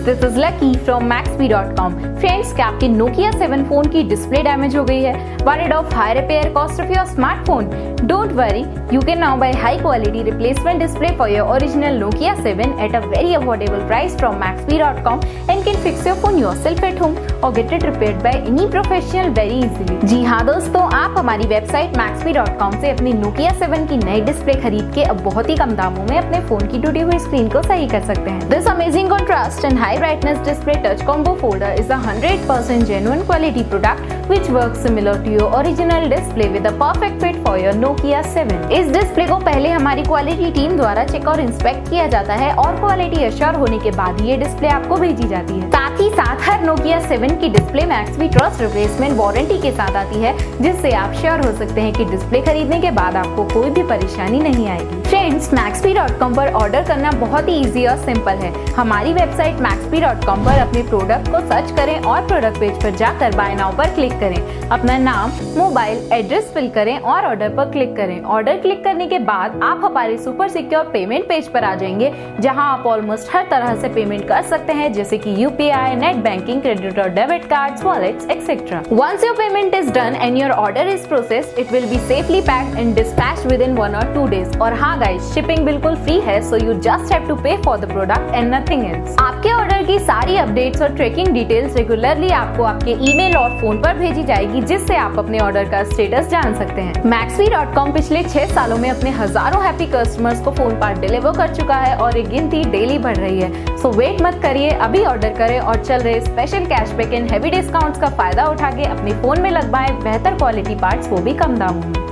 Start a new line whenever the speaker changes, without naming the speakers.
this is Lucky from Maxbhi.com. Friends, क्या आपके Nokia 7 phone की डिस्प्ले डैमेज हो गई है? Worried of high repair cost of your smartphone? Don't worry, you can now buy high quality replacement display for your original Nokia 7 at a very affordable price from Maxbhi.com and can fix your phone yourself at home or get it repaired by any professional very easily. जी हाँ दोस्तों, आप हमारी website Maxbhi.com से अपनी Nokia 7 की नई display खरीद के अब बहुत ही कम दामों में अपने फोन की टूटी हुई स्क्रीन को सही कर सकते हैं। This amazing contrast and high brightness display touch combo folder is a 100% genuine quality product which works similar to your original display with a perfect fit for your Nokia 7. इस display को पहले हमारी quality team द्वारा check और inspect किया जाता है और क्वालिटी एश्योर होने के बाद ये डिस्प्ले आपको भेजी जाती है। साथ ही साथ हर Nokia 7 की display Maxbhi trust replacement warranty के साथ आती है, जिससे आप श्योर हो सकते हैं कि डिस्प्ले खरीदने के बाद आपको कोई भी परेशानी नहीं आएगी। फ्रेंड्स, Maxbhi.com पर ऑर्डर करना बहुत ही इजी और सिंपल है। हमारी वेबसाइट Maxbhi.com पर अपने प्रोडक्ट को सर्च करें और प्रोडक्ट पेज पर जाकर बाय नाउ पर क्लिक करें। अपना नाम, मोबाइल, एड्रेस फिल करें और ऑर्डर पर क्लिक करें। ऑर्डर क्लिक करने के बाद आप हमारे सुपर सिक्योर पेमेंट पेज पर आ जाएंगे, जहां आप ऑलमोस्ट हर तरह से पेमेंट कर सकते हैं, जैसे कि यूपीआई, नेट बैंकिंग, क्रेडिट और debit cards, wallets, etcetera. Once your payment is done and your order is processed, it will be safely packed and dispatched within 1 or 2 days. और हाँ गाइस, शिपिंग बिल्कुल free है, so you just have to pay for the product and nothing else. आपके order की सारी updates और tracking details regularly आपको आपके ईमेल और फोन पर भेजी जाएगी, जिससे आप अपने ऑर्डर का स्टेटस जान सकते हैं। Maxbhi.com पिछले 6 सालों में अपने हजारों हैप्पी कस्टमर्स को फोन पार्ट डिलीवर कर चुका है और ये गिनती डेली बढ़ रही है। सो वेट मत करिए, अभी ऑर्डर करें और चल रहे special cashback and heavy discounts का फायदा उठा के अपने फोन में लगवाएं बेहतर क्वालिटी पार्ट्स, वो भी कम दामों में।